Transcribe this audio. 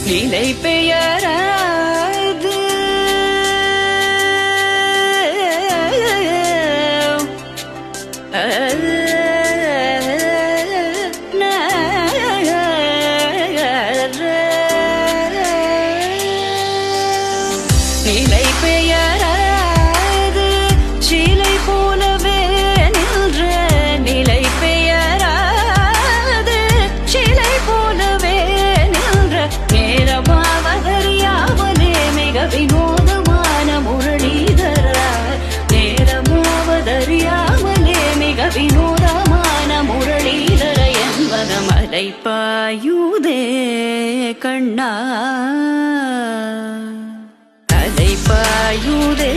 நிலை பெயராது நிலை பெயராது சிலை போலவே நின்ற நிலை பெயராது சிலை போலவே நின்ற நேரமாவதறியாமலே மிக வினோதமான முரளிதரா நேரமாவதறியாமலே மிக வினோதமான முரளிதர என்பத மலை பாயுதே கண்ணா பாயுதே